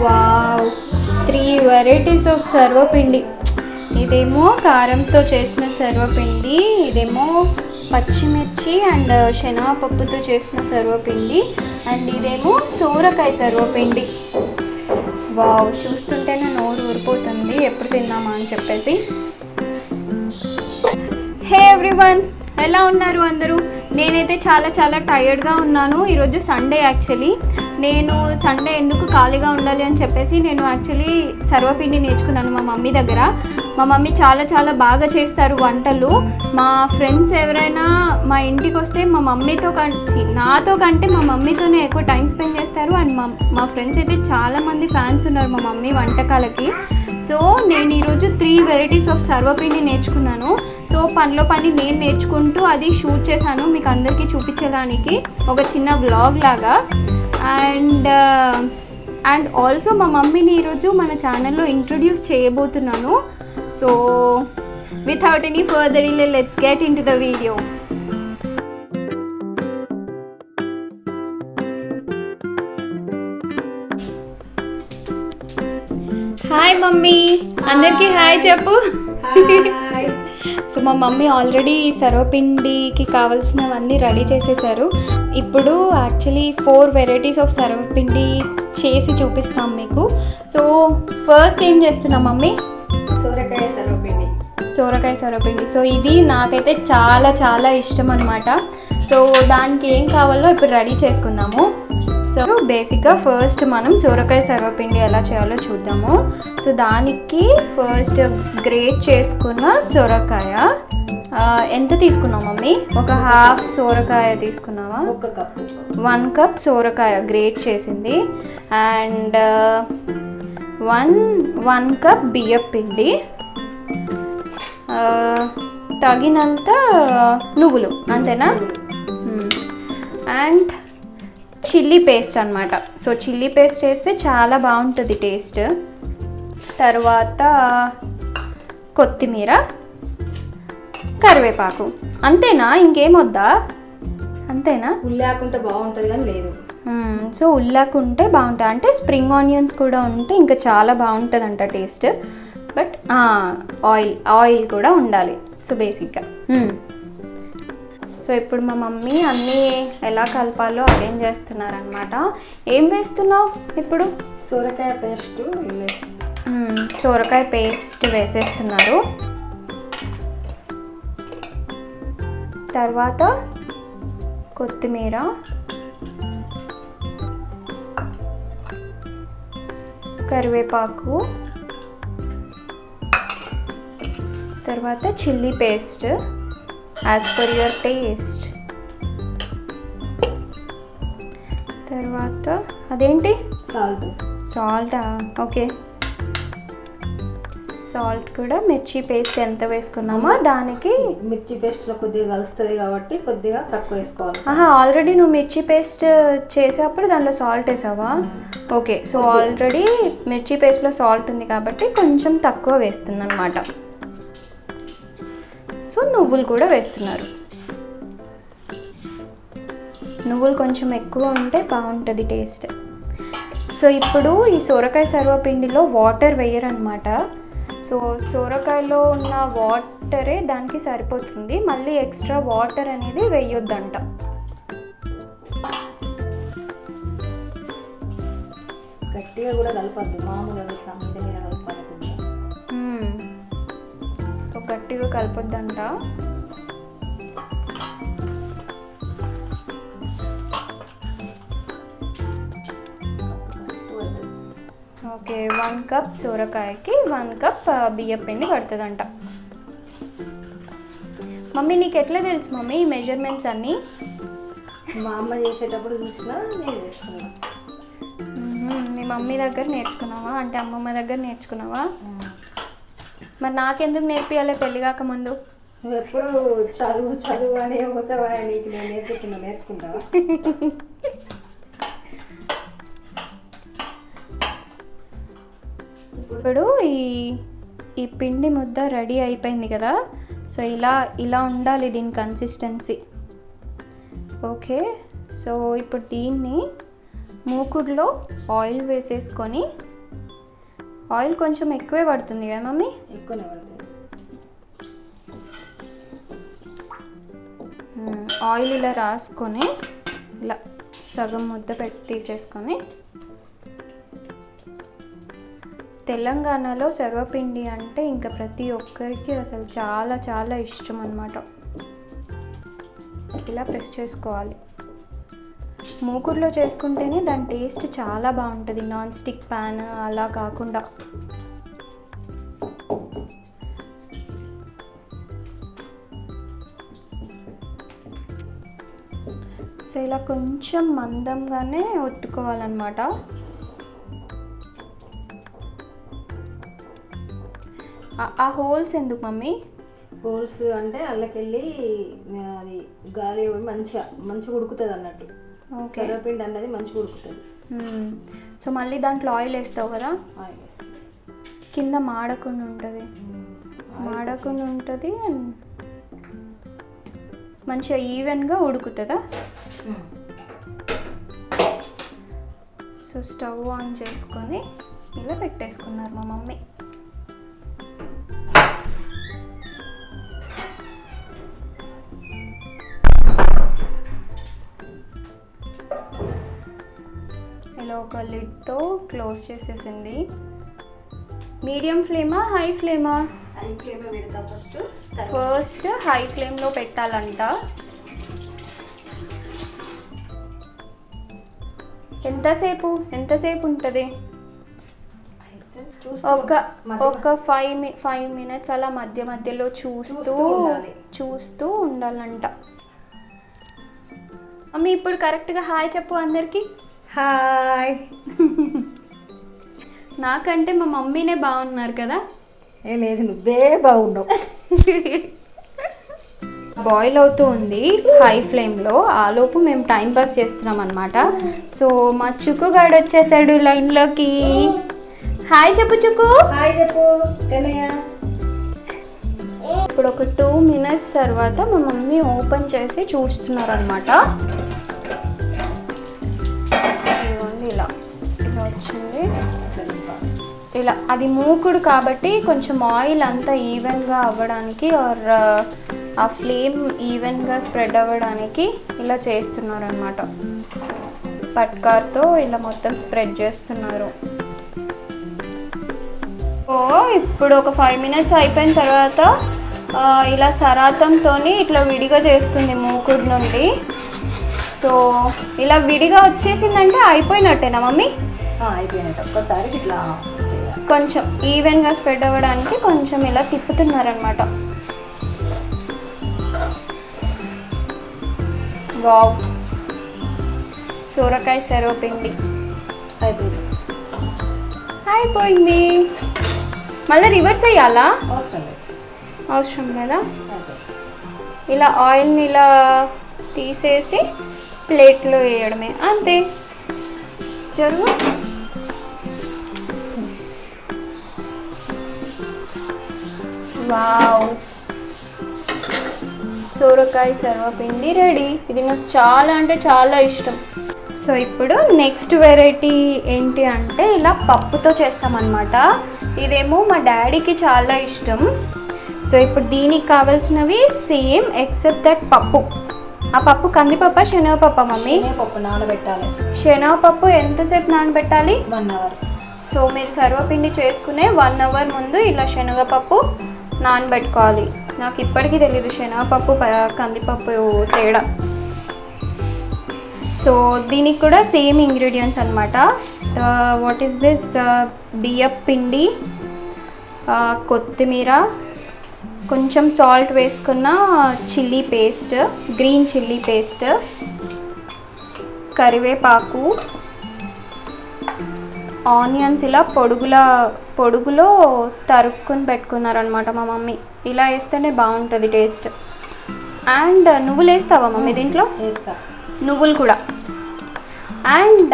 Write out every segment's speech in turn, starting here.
Wow, 3 varieties of sarvapindi. ఇదేమో కారంతో చేసిన సర్వపిండి, ఇదేమో పచ్చిమిర్చి అండ్ శనగపప్పుతో చేసిన సర్వపిండి, అండ్ ఇదేమో సోరకాయ సర్వపిండి. వావ్, చూస్తుంటేనే నోరు ఊరిపోతుంది ఎప్పుడు తిందామా అని చెప్పేసి. హే ఎవ్రీవన్, ఎలా ఉన్నారు అందరూ? నేనైతే చాలా చాలా టైర్డ్గా ఉన్నాను. ఈరోజు సండే. యాక్చువల్లీ నేను సండే ఎందుకు ఖాళీగా ఉండాలి అని చెప్పేసి నేను యాక్చువల్లీ సర్వపిండి నేర్చుకున్నాను మా మమ్మీ దగ్గర. మా మమ్మీ చాలా చాలా బాగా చేస్తారు వంటలు. మా ఫ్రెండ్స్ ఎవరైనా మా ఇంటికి వస్తే మా మమ్మీతో నాతో కంటే మా మమ్మీతోనే ఎక్కువ టైం స్పెండ్ చేస్తారు. అండ్ మా ఫ్రెండ్స్ అయితే చాలామంది ఫ్యాన్స్ ఉన్నారు మా మమ్మీ వంటకాలకి. సో నేను ఈరోజు 3 వెరైటీస్ ఆఫ్ సర్వపిండి నేర్చుకున్నాను. సో పనిలో పని నేను నేర్చుకుంటూ అది షూట్ చేశాను మీకు అందరికీ చూపించడానికి, ఒక చిన్న వ్లాగ్ లాగా. అండ్ ఆల్సో మా మమ్మీని ఈరోజు మన ఛానల్లో ఇంట్రొడ్యూస్ చేయబోతున్నాను. So without any further delay, let's get in to the video. Hi mummy, అందరికీ హాయ్ చెప్పు. సో మా మమ్మీ ఆల్రెడీ సర్వపిండికి కావాల్సినవన్నీ రెడీ చేసేసారు. ఇప్పుడు యాక్చువల్లీ 4 వెరైటీస్ ఆఫ్ సర్వపిండి చేసి చూపిస్తాం మీకు. సో ఫస్ట్ ఏం చేస్తున్నాం మమ్మీ? సోరకాయ సర్వపిండి. సోరకాయ సర్వపిండి. సో ఇది నాకైతే చాలా చాలా ఇష్టం అనమాట. సో దానికి ఏం కావాలో ఇప్పుడు రెడీ చేసుకుందాము. సో బేసిక్గా ఫస్ట్ మనం సోరకాయ సర్వపిండి ఎలా చేయాలో చూద్దాము. సో దానికి ఫస్ట్ గ్రేట్ చేసుకున్న సొరకాయ ఎంత తీసుకున్నాం మమ్మీ? ఒక హాఫ్ సోరకాయ తీసుకున్నావా? 1 కప్ సోరకాయ గ్రేట్ చేసింది. అండ్ 1 కప్ బియ్యం పిండి, తగినంత నువ్వులు, అంతేనా? అండ్ చిల్లీ పేస్ట్ అనమాట. సో చిల్లీ పేస్ట్ వేస్తే చాలా బాగుంటుంది టేస్ట్. తర్వాత కొత్తిమీర, కరివేపాకు. అంతేనా? ఇంకేం వద్దా? అంతేనా? ఉల్లాకుంటే బాగుంటుంది కానీ లేదు. సో ఉల్లాకుంటే బాగుంటుంది, అంటే స్ప్రింగ్ ఆనియన్స్ కూడా ఉంటే ఇంకా చాలా బాగుంటుంది అంట టేస్ట్. బట్ ఆయిల్ కూడా ఉండాలి. సో బేసిక్గా సో ఇప్పుడు మా మమ్మీ అన్నీ ఎలా కలపాలో అరేంజ్ చేస్తున్నారనమాట. ఏం వేస్తున్నావు ఇప్పుడు? సోరకాయ పేస్ట్. సోరకాయ పేస్ట్ వేసేస్తున్నారు. తర్వాత కొత్తిమీర, కరివేపాకు, తర్వాత chilli paste as per your taste. తర్వాత అదేంటి? సాల్టా? ఓకే. సాల్ట్ కూడా మిర్చి పేస్ట్ ఎంత వేసుకున్నామో దానికి. మిర్చి పేస్ట్లో కొద్దిగా కలుస్తుంది కాబట్టి కొద్దిగా తక్కువ వేసుకోవాలి. ఆల్రెడీ నువ్వు మిర్చి పేస్ట్ చేసేటప్పుడు దాంట్లో సాల్ట్ వేసావా? ఓకే. సో ఆల్రెడీ మిర్చి పేస్ట్లో సాల్ట్ ఉంది కాబట్టి కొంచెం తక్కువ వేస్తుంది అనమాట. సో నువ్వులు కూడా వేస్తున్నారు. నువ్వులు కొంచెం ఎక్కువ ఉంటే బాగుంటుంది టేస్ట్. సో ఇప్పుడు ఈ సోరకాయ సర్వపిండిలో వాటర్ వేయరనమాట. సో సోరకాయలో ఉన్న వాటరే దానికి సరిపోతుంది, మళ్ళీ ఎక్స్ట్రా వాటర్ అనేది వేయొద్దంట. గట్టిగా కూడా కలపద్దు, మామూలుగా కలపాలి. సో గట్టిగా కలపొద్దంట. ఓకే. 1 కప్ సోరకాయకి 1 కప్ బియ్యం పిండి పడుతుందంట. మమ్మీ నీకు ఎట్లా తెలుసు మమ్మీ ఈ మెజర్మెంట్స్ అన్నీ? మా అమ్మ చేసేటప్పుడు చూసినా నేను చేస్తున్నా. మీ మమ్మీ దగ్గర నేర్చుకున్నావా? అంటే అమ్మమ్మ దగ్గర నేర్చుకున్నావా? మరి నాకెందుకు నేర్పియాలి పెళ్ళి కాకముందు? నువ్వు ఎప్పుడు చదువు అనే పోతావా? నీకు నేను నేర్చుకుంటావా? ఇప్పుడు ఈ పిండి ముద్ద రెడీ అయిపోయింది కదా. సో ఇలా ఉండాలి దీని కన్సిస్టెన్సీ. ఓకే. సో ఇప్పుడు దీన్ని మూకుడులో ఆయిల్ వేసేసుకొని ఆయిల్ కొంచెం ఎక్కువే పడుతుంది కదా మమ్మీ? ఎక్కువనే పడుతుంది. ఆయిల్ ఇలా రాసుకొని ఇలా సగం ముద్ద పెట్టి తీసేసుకొని, తెలంగాణలో సర్వపిండి అంటే ఇంకా ప్రతి ఒక్కరికి అసలు చాలా చాలా ఇష్టం అన్నమాట. ఇలా ప్రెస్ చేసుకోవాలి. మూకుడులో చేసుకుంటేనే దాని టేస్ట్ చాలా బాగుంటుంది, నాన్ స్టిక్ ప్యాన్ అలా కాకుండా. సో ఇలా కొంచెం మందంగానే ఒత్తుకోవాలన్నమాట. ఆ హోల్స్ ఎందుకు మమ్మీ? హోల్స్ అంటే అల్లకెళ్ళి అది గాలి మంచిగా ఉడుకుతుంది అన్నట్టు. సర్వపిండి అన్నది మంచిగా ఉడుకుతుంది. సో మళ్ళీ దాంట్లో ఆయిల్ వేస్తావు కదా, ఆయిల్ వేస్తాం. కింద మాడకుండా ఉంటుంది, మంచిగా ఈవెన్గా ఉడుకుతుందా? సో స్టవ్ ఆన్ చేసుకొని ఇలా పెట్టేసుకున్నారు మా మమ్మీ. ఇలా ఒక లిడ్తో క్లోజ్ చేసేసింది. మీడియం ఫ్లేమా హై ఫ్లేమా? హై ఫ్లేమ్ పెడతా ఫస్ట్ హై ఫ్లేమ్లో పెట్టాలంట. ఎంతసేపు ఉంటుంది? ఒక 5 minutes అలా మధ్యలో చూస్తూ ఉండాలంట. మమ్మీ ఇప్పుడు కరెక్ట్గా హాయ్ చెప్పు అందరికి. హాయ్. నాకంటే మా మమ్మీనే బాగున్నారు కదా? లేదు, నువ్వే బాగున్నావు. బాయిల్ అవుతూ ఉంది హై ఫ్లేమ్లో. ఆలోపు మేము టైం పాస్ చేస్తున్నాం అనమాట. సో మా చుక్కుగాడు వచ్చేసాడు లైన్లోకి. హాయ్ చెప్పు చుక్కు. హాయ్ చెప్పు కన్నయ్య. ఇప్పుడు ఒక 2 minutes తర్వాత మా మమ్మీ ఓపెన్ చేసి చూస్తున్నారు అనమాట. ఇలా వచ్చింది. ఇలా అది మూకుడు కాబట్టి కొంచెం ఆయిల్ అంతా ఈవెన్గా అవ్వడానికి ఆర్ ఆ ఫ్లేమ్ ఈవెన్గా స్ప్రెడ్ అవ్వడానికి ఇలా చేస్తున్నారు అనమాట. పట్కార్తో ఇలా మొత్తం స్ప్రెడ్ చేస్తున్నారు. ఇప్పుడు ఒక 5 minutes అయిపోయిన తర్వాత ఇలా సరాతంతో ఇట్లా విడిగా చేస్తుంది మూకుడు నుండి. సో ఇలా విడిగా వచ్చేసిందంటే అయిపోయినట్టేనా మమ్మీ? అయిపోయినట్టు. ఒక్కసారి ఇట్లా కొంచెం ఈవెన్గా స్ప్రెడ్ అవ్వడానికి కొంచెం ఇలా తిప్పుతున్నారనమాట. వావ్, సొరకాయ సర్వపిండి అయిపోయింది. మళ్ళీ రివర్స్ అయ్యాలా? అవసరం లేదా? ఇలా ఆయిల్ని ఇలా తీసేసి ప్లేట్లో వేయడమే, అంతే. జరుగు. వావ్, సొరకాయ సర్వపిండి రెడీ. ఇది నాకు చాలా అంటే చాలా ఇష్టం. సో ఇప్పుడు నెక్స్ట్ వెరైటీ ఏంటి అంటే ఇలా పప్పుతో చేస్తామన్నమాట. ఇదేమో మా డాడీకి చాలా ఇష్టం. సో ఇప్పుడు దీనికి కావాల్సినవి సేమ్ ఎక్సెప్ట్ దట్ పప్పు. ఆ పప్పు కందిపప్ప శనగపప్ప మమ్మీ? పప్పు నానబెట్టాలి. శనగపప్పు ఎంతసేపు నానబెట్టాలి? 1 hour. సో మీరు సర్వపిండి చేసుకునే 1 hour ముందు ఇలా శనగపప్పు నానబెట్టుకోవాలి. నాకు ఇప్పటికీ తెలీదు శనగపప్పు కందిపప్పు తేడా. సో దీనికి కూడా సేమ్ ఇంగ్రీడియంట్స్ అనమాట. What is this? బియ్యపు పిండి, కొత్తిమీర, కొంచెం సాల్ట్ వేసుకున్న chilli paste, green chilli paste, కరివేపాకు, ఆనియన్స్ ఇలా పొడుగులో తరుక్కుని పెట్టుకున్నారనమాట మా మమ్మీ. ఇలా వేస్తేనే బాగుంటుంది టేస్ట్. అండ్ నువ్వులు వేస్తావా మమ్మీ దీంట్లో? వేస్తా. నువ్వులు కూడా. అండ్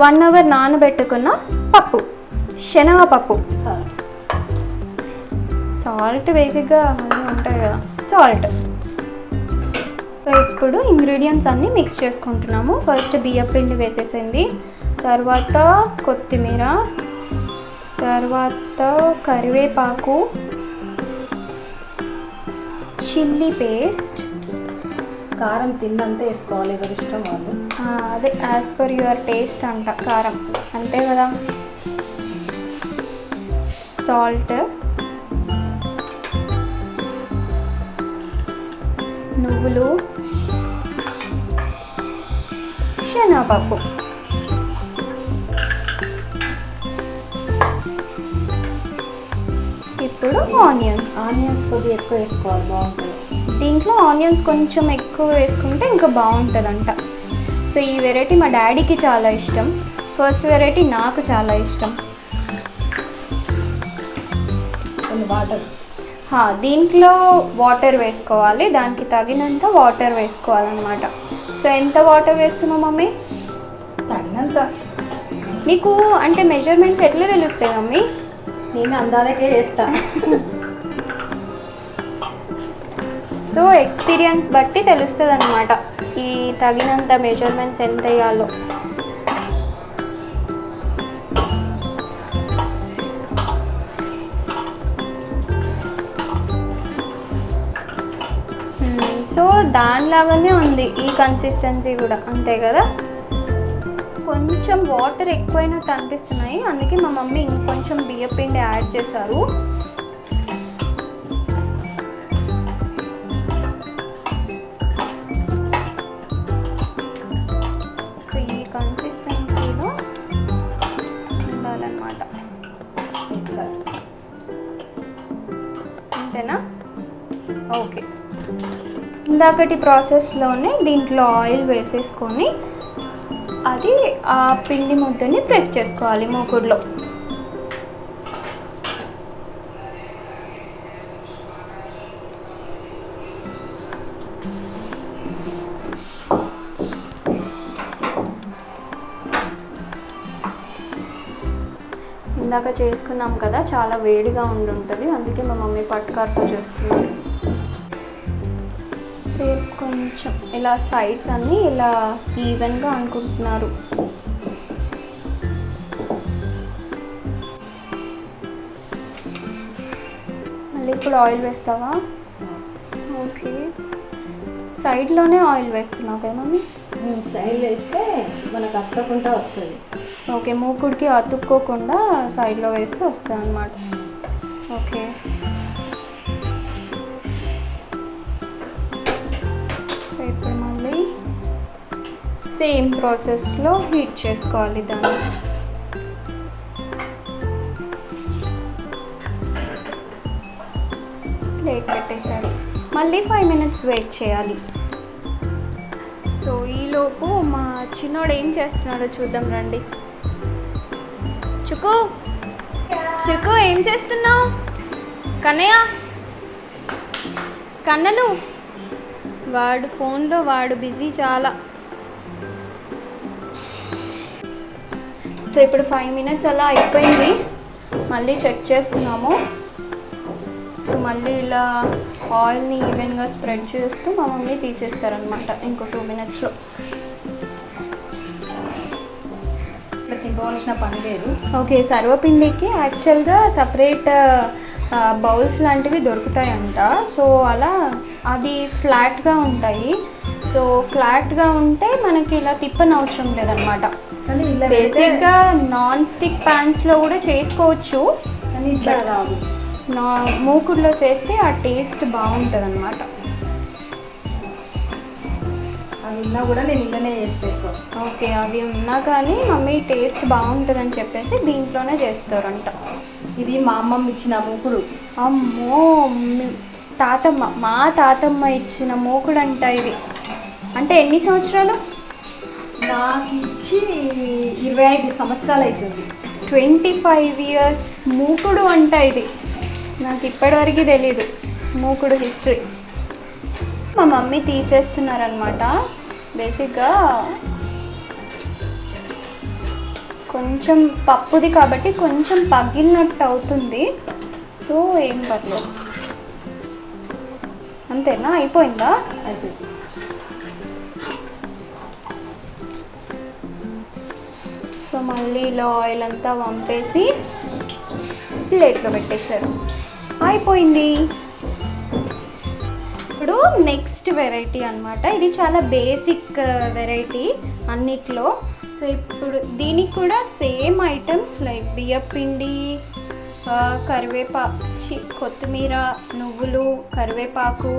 1 hour నానబెట్టుకున్న పప్పు, శనగపప్పు. సాల్ట్ బేసిక్గా మళ్ళీ ఉంటాయి కదా, సాల్ట్. సో ఇప్పుడు ఇంగ్రీడియంట్స్ అన్నీ మిక్స్ చేసుకుంటున్నాము. ఫస్ట్ బియ్యం పిండి వేసేసింది, తర్వాత కొత్తిమీర, తర్వాత కరివేపాకు, చిల్లీ పేస్ట్, కారం తిన్నంత వేసుకోవాలి, ఎవరి ఇష్టం వాళ్ళు. అదే యాజ్ పర్ యువర్ టేస్ట్ అంట కారం, అంతే కదా. సాల్ట్, నువ్వులు, శనగపప్పు. ఇప్పుడు ఆనియన్స్ కొద్దిగా ఎక్కువ వేసుకోవాలి, బాగుంటుంది. దీంట్లో ఆనియన్స్ కొంచెం ఎక్కువ వేసుకుంటే ఇంకా బాగుంటుందంట. సో ఈ వెరైటీ మా డాడీకి చాలా ఇష్టం, ఫస్ట్ వెరైటీ నాకు చాలా ఇష్టం. వాటర్, దీంట్లో వాటర్ వేసుకోవాలి, దానికి తగినంత వాటర్ వేసుకోవాలన్నమాట. సో ఎంత వాటర్ వేస్తున్నావు మమ్మీ? తగినంత. నీకు అంటే మెజర్మెంట్స్ ఎట్లా తెలుస్తాయి మమ్మీ? నేను అందాలకే వేస్తా. సో ఎక్స్పీరియన్స్ బట్టి తెలుస్తుంది అనమాట ఈ తగినంత మెజర్మెంట్స్ ఎంత వేయాలో. సో దానిలాగానే ఉంది ఈ కన్సిస్టెన్సీ కూడా, అంతే కదా. కొంచెం వాటర్ ఎక్కువైనట్టు అనిపిస్తున్నాయి, అందుకే మా మమ్మీ ఇంకొంచెం బియ్యపిండి యాడ్ చేశారు. సో ఈ కన్సిస్టెన్సీలో ఉండాలన్నమాట, అంతేనా? ఓకే. ఇందాకటి ప్రాసెస్లోనే దీంట్లో ఆయిల్ వేసేసుకొని అది ఆ పిండి ముద్దని ప్రెస్ చేసుకోవాలి మూకుడులో. ఇందాక చేసుకున్నాం కదా, చాలా వేడిగా ఉండుంటుంది, అందుకే మా మమ్మీ పట్టుకారుతో చేస్తున్నాను. సేపు కొంచెం ఇలా సైడ్స్ అన్నీ ఇలా ఈవెన్గా అనుకుంటున్నారు. మళ్ళీ ఇప్పుడు ఆయిల్ వేస్తావా? ఓకే, సైడ్లోనే ఆయిల్ వేస్తున్నావు కదా మమ్మీ? సైడ్ వేస్తే మనకు అక్కకుండా వస్తుంది. ఓకే, మూకుడికి అతుక్కోకుండా సైడ్లో వేస్తే వస్తుంది అన్నమాట. ఓకే, ఇప్పుడు మళ్ళీ సేమ్ ప్రాసెస్లో హీట్ చేసుకోవాలి దాన్ని. ప్లేట్ పెట్టేశారు, మళ్ళీ 5 minutes వెయిట్ చేయాలి. సో ఈలోపు మా చిన్నోడు ఏం చేస్తున్నాడో చూద్దాం రండి. చుకు చుకు ఏం చేస్తున్నావు? కన్నయ్య, కన్నలు, వాడు ఫోన్లో వాడు బిజీ చాలా. సో ఇప్పుడు 5 minutes అలా అయిపోయింది, మళ్ళీ చెక్ చేస్తున్నాము. సో మళ్ళీ ఇలా ఆయిల్ని ఈవెన్గా స్ప్రెడ్ చేస్తూ మా మమ్మీ తీసేస్తారనమాట ఇంకో 2 minutesలో. తినవలసిన పని లేదు. ఓకే, సర్వపిండికి యాక్చువల్గా సపరేట్ బౌల్స్ లాంటివి దొరుకుతాయంట. సో అలా అది ఫ్లాట్గా ఉంటాయి. సో ఫ్లాట్గా ఉంటే మనకి ఇలా తిప్పని అవసరం లేదనమాట. బేసిక్గా నాన్ స్టిక్ ప్యాన్స్లో కూడా చేసుకోవచ్చు, కానీ ఇట్లా రాదు. మూకుడులో చేస్తే ఆ టేస్ట్ బాగుంటుంది అనమాట. అవి ఉన్నా కూడా నేను ఇళ్ళనే చేస్తాను. ఓకే, అవి ఉన్నా కానీ మమ్మీ టేస్ట్ బాగుంటుందని చెప్పేసి దీంట్లోనే చేస్తారంట. ఇది మా అమ్మమ్మ ఇచ్చిన మూకుడు. అమ్మో, తాతమ్మ, మా తాతమ్మ ఇచ్చిన మూకుడు అంట ఇది. అంటే ఎన్ని సంవత్సరాలు? నాకు ఇచ్చి 25 సంవత్సరాలు అవుతుంది. 25 years మూకుడు అంట ఇది. నాకు ఇప్పటివరకు తెలీదు మూకుడు హిస్టరీ. మా మమ్మీ తీసేస్తున్నారనమాట. బేసిక్గా కొంచెం పప్పుది కాబట్టి కొంచెం పగిలినట్టు అవుతుంది. సో ఏం పర్లేదు, అంతేనా? అయిపోయిందా? అయిపోయింది. సో మళ్ళీ ఇలా ఆయిల్ అంతా వంపేసి ప్లేట్లో పెట్టేశారు. అయిపోయింది. ఇప్పుడు నెక్స్ట్ వెరైటీ అనమాట. ఇది చాలా బేసిక్ వెరైటీ అన్నిట్లో. సో ఇప్పుడు దీనికి కూడా సేమ్ ఐటమ్స్ లైక్ బియ్యపిండి, కొత్తిమీర, నువ్వులు, కరివేపాకు,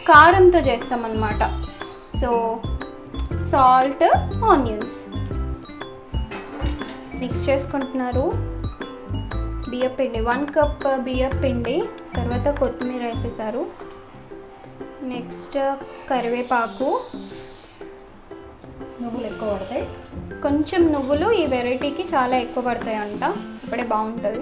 కారంతో చేస్తామన్నమాట. సో సాల్ట్, ఆనియన్స్ మిక్స్ చేసుకుంటున్నారు. బియ్యపిండి 1 కప్ బియ్యపిండి, తర్వాత కొత్తిమీర వేసేసారు. నెక్స్ట్ కరివేపాకు, నువ్వులు ఎక్కువ పడతాయి. కొంచెం నువ్వులు ఈ వెరైటీకి చాలా ఎక్కువ పడతాయి అంట, ఇప్పుడే బాగుంటుంది.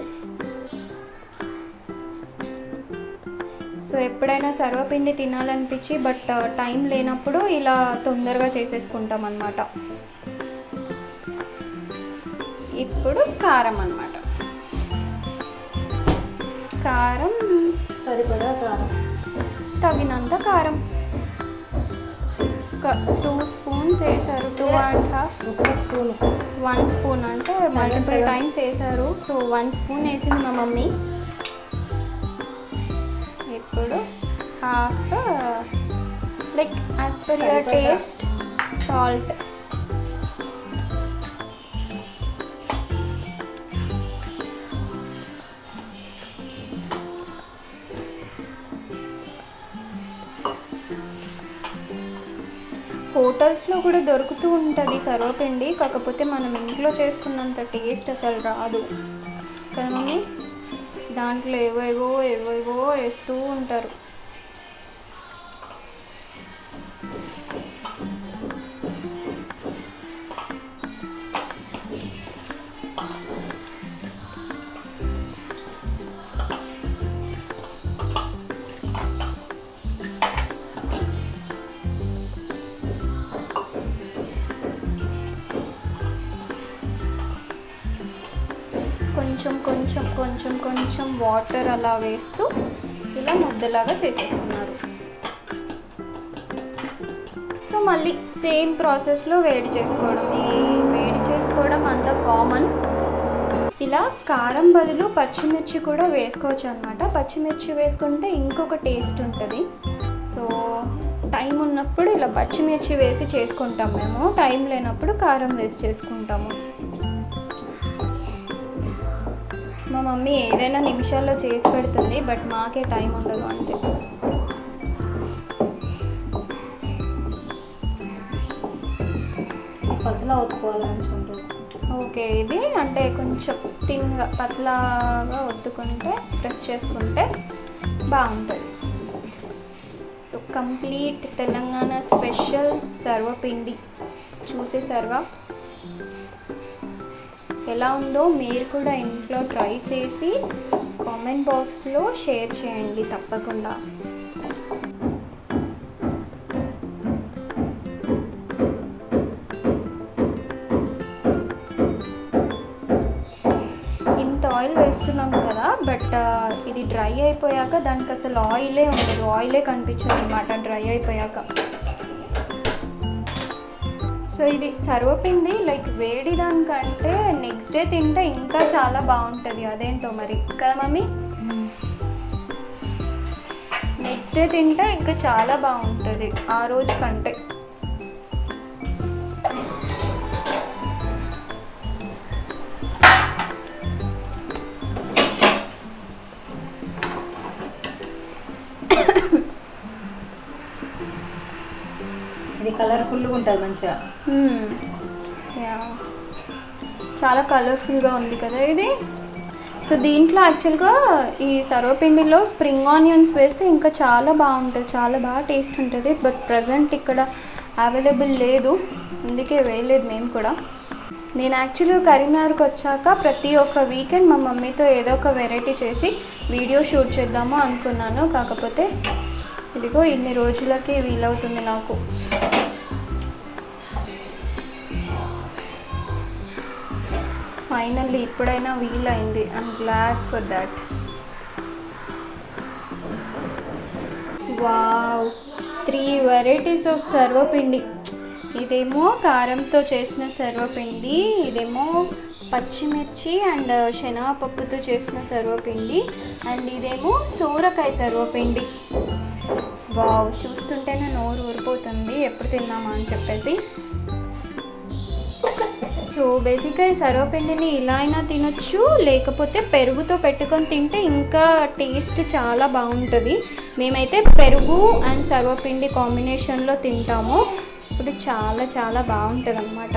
సో ఎప్పుడైనా సర్వపిండి తినాలనిపించి బట్ టైం లేనప్పుడు ఇలా తొందరగా చేసేసుకుంటాం అన్నమాట. ఇప్పుడు కారం అన్నమాట. కారం సరిపడా కారం, తగినంత కారం. ఒక 2 స్పూన్స్ వేసారు. 2.5 1 స్పూన్. 1 స్పూన్ అంటే మల్టిపుల్ టైమ్స్ వేసారు. సో 1 స్పూన్ వేసింది మా మమ్మీ. ఇప్పుడు half like as per your taste salt. హోటల్స్లో కూడా దొరుకుతూ ఉంటుంది సర్వపిండి, కాకపోతే మనం ఇంట్లో చేసుకున్నంత టేస్ట్ అసలు రాదు కదా మమ్మీ. దాంట్లో ఏవేవో వేస్తూ ఉంటారు. కొంచెం వాటర్ అలా వేస్తూ ఇలా ముద్దలాగా చేసేసుకున్నారు. సో మళ్ళీ సేమ్ ప్రాసెస్లో వేడి చేసుకోవడం అంత కామన్. ఇలా కారం బదులు పచ్చిమిర్చి కూడా వేసుకోవచ్చు అనమాట. పచ్చిమిర్చి వేసుకుంటే ఇంకొక టేస్ట్ ఉంటుంది. సో టైం ఉన్నప్పుడు ఇలా పచ్చిమిర్చి వేసి చేసుకుంటాం మేము, టైం లేనప్పుడు కారం వేసి చేసుకుంటాము. మా మమ్మీ ఏదైనా నిమిషాల్లో చేసి పెడుతుంది, బట్ మాకే టైం ఉండదు అంతే. పతలా ఒత్తుకోవాలనుకుంటారు. ఓకే, ఇది అంటే కొంచెం తిన్గా పతలాగా ఒత్తుకుంటే ప్రెస్ చేసుకుంటే బాగుంటుంది. సో కంప్లీట్ తెలంగాణ స్పెషల్ సర్వపిండి చూసేసారుగా. ఎలా ఉందో మీరు కూడా ఇంట్లో ట్రై చేసి కామెంట్ బాక్స్లో షేర్ చేయండి తప్పకుండా. ఇంత ఆయిల్ వేస్తున్నాం కదా, బట్ ఇది డ్రై అయిపోయాక దానికి అసలు ఆయిలే ఉండదు, ఆయిలే కనిపించదు అన్నమాట డ్రై అయిపోయాక. సో ఇది సర్వపిండి లైక్ వేడి దానికంటే నెక్స్ట్ డే తింటే ఇంకా చాలా బాగుంటుంది. అదేంటో మరి కదా మమ్మీ, నెక్స్ట్ డే తింటే ఇంకా చాలా బాగుంటుంది ఆ రోజు కంటే. ఇది కలర్ఫుల్గా ఉంటుంది మంచిగా. చాలా కలర్ఫుల్గా ఉంది కదా ఇది. సో దీంట్లో యాక్చువల్గా ఈ సర్వపిండిలో స్ప్రింగ్ ఆనియన్స్ వేస్తే ఇంకా చాలా బాగుంటుంది, చాలా బాగా టేస్ట్ ఉంటుంది. బట్ ప్రజెంట్ ఇక్కడ అవైలబుల్ లేదు, అందుకే వేయలేదు మేము కూడా. నేను యాక్చువల్గా కరీంనగర్కి వచ్చాక ప్రతి ఒక్క వీకెండ్ మా మమ్మీతో ఏదో ఒక వెరైటీ చేసి వీడియో షూట్ చేద్దాము అనుకున్నాను. కాకపోతే ఇదిగో ఇన్ని రోజులకి వీలవుతుంది నాకు. ఫైనల్లీ ఇప్పుడైనా వీలైంది. I'm glad for that. Wow, 3 varieties of sarvapindi. ఇదేమో కారంతో చేసిన సర్వపిండి, ఇదేమో పచ్చిమిర్చి అండ్ శనగపప్పుతో చేసిన సర్వపిండి అండ్ ఇదేమో సోరకాయ సర్వపిండి. వావ్, చూస్తుంటేనే నోరు ఊరిపోతుంది ఎప్పుడు తిందామా అని చెప్పేసి. సో బేసిక్గా ఈ సర్వపిండిని ఇలా అయినా తినొచ్చు, లేకపోతే పెరుగుతో పెట్టుకొని తింటే ఇంకా టేస్ట్ చాలా బాగుంటుంది. మేమైతే పెరుగు అండ్ సర్వపిండి కాంబినేషన్లో తింటాము. ఇప్పుడు చాలా చాలా బాగుంటుంది అన్నమాట.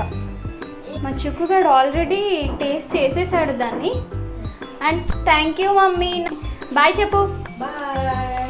మా చుక్కుగాడు ఆల్రెడీ టేస్ట్ చేసేసాడు దాన్ని. And thank you mummy. Bye చెప్పు. బాయ్.